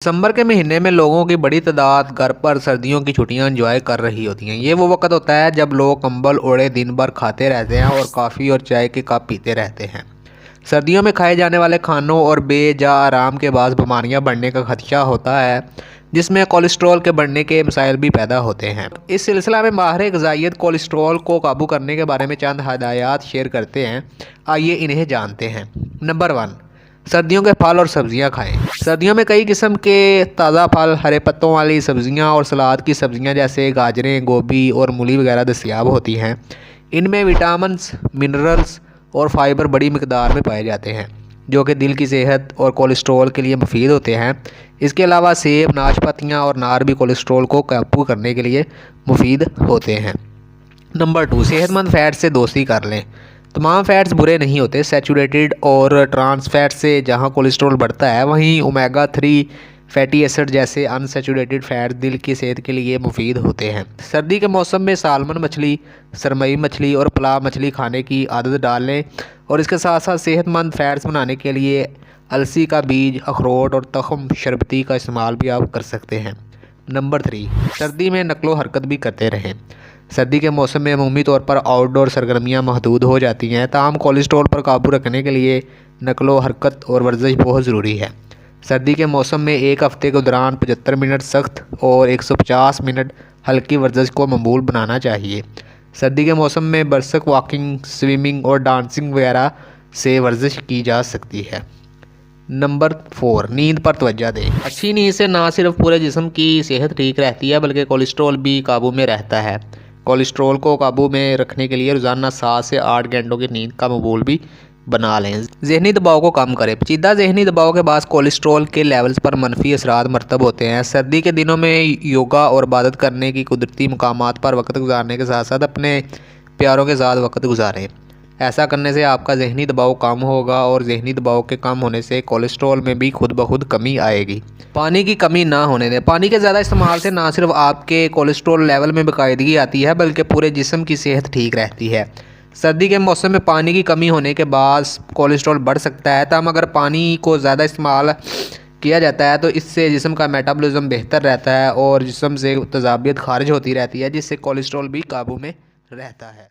दिसंबर के महीने में लोगों की बड़ी तादाद घर पर सर्दियों की छुट्टियां एंजॉय कर रही होती हैं। ये वो वक्त होता है जब लोग कंबल ओढ़े दिन भर खाते रहते हैं और कॉफ़ी और चाय के कप पीते रहते हैं। सर्दियों में खाए जाने वाले खानों और बेजा आराम के बाद बीमारियां बढ़ने का खदशा होता है, जिसमें कोलेस्ट्रॉल के बढ़ने के मसाइल भी पैदा होते हैं। इस सिलसिला में माहिर ग़िज़ाइयत कोलेस्ट्रॉल को काबू करने के बारे में चंद हदायत शेयर करते हैं। आइए इन्हें जानते हैं। नंबर 1, सर्दियों के फल और सब्जियां खाएं। सर्दियों में कई किस्म के ताज़ा फल, हरे पत्तों वाली सब्जियां और सलाद की सब्जियां जैसे गाजरें, गोभी और मूली वगैरह दस्तयाब होती हैं। इनमें विटामिन्स, मिनरल्स और फाइबर बड़ी मिकदार में पाए जाते हैं, जो कि दिल की सेहत और कोलेस्ट्रॉल के लिए मुफीद होते हैं। इसके अलावा सेब, नाशपातियाँ और नार भी कोलेस्ट्रॉल को काबू करने के लिए मुफीद होते हैं। नंबर 2, सेहतमंद फ़ैट से दोस्ती कर लें। तमाम फ़ैट्स बुरे नहीं होते। सैचुरेटेड और ट्रांस फैट से जहां कोलेस्ट्रॉल बढ़ता है, वहीं ओमेगा 3 फैटी एसिड जैसे अनसैचुरेटेड फ़ैट दिल की सेहत के लिए मुफीद होते हैं। सर्दी के मौसम में सालमन मछली, सरमई मछली और पलाव मछली खाने की आदत डाल लें और इसके साथ साथ सेहतमंद फ़ैट्स बनाने के लिए अलसी का बीज, अखरोट और तख्म शरबती का इस्तेमाल भी आप कर सकते हैं। नंबर 3, सर्दी में नकलो हरकत भी करते रहें। सर्दी के मौसम में अमूमी तौर पर आउटडोर सरगर्मियाँ महदूद हो जाती हैं, ताहम कोलेस्ट्रॉल पर काबू रखने के लिए नकलो हरकत और वर्जिश बहुत ज़रूरी है। सर्दी के मौसम में एक हफ़्ते के दौरान 75 मिनट सख्त और 150 मिनट हल्की वर्जिश को मकबूल बनाना चाहिए। सर्दी के मौसम में बरसक वॉकिंग, स्विमिंग और डांसिंग वगैरह से वर्जिश की जा सकती है। नंबर 4, नींद पर तवज्जो दें। अच्छी नींद से ना सिर्फ पूरे जिस्म की सेहत ठीक रहती है, बल्कि कोलेस्ट्रॉल भी काबू में रहता है। कोलेस्ट्रॉल को काबू में रखने के लिए रोज़ाना 7 से 8 घंटों की नींद का मकबूल भी बना लें। ज़हनी दबाव को कम करें। पेचीदा ज़हनी दबाव के बाद कोलेस्ट्रॉल के लेवल्स पर मनफी असरात मरतब होते हैं। सर्दी के दिनों में योगा और इबादत करने की कुदरती मकामात पर वक्त गुजारने के साथ साथ अपने प्यारों के साथ वक्त गुजारें। ऐसा करने से आपका ज़हनी दबाव कम होगा और ज़हनी दबाव के कम होने से कोलेस्ट्रॉल में भी खुद ब खुद कमी आएगी। पानी की कमी ना होने दें। पानी के ज़्यादा इस्तेमाल से ना सिर्फ आपके कोलेस्ट्रॉल लेवल में बाकायदगी आती है, बल्कि पूरे जिस्म की सेहत ठीक रहती है। सर्दी के मौसम में पानी की कमी होने के बाद कोलेस्ट्रॉल बढ़ सकता है, तब अगर पानी को ज़्यादा इस्तेमाल किया जाता है तो इससे जिस्म का मेटाबॉलिज्म बेहतर रहता है और जिस्म से तेज़ाबियत खारिज होती रहती है, जिससे कोलेस्ट्रॉल भी काबू में रहता है।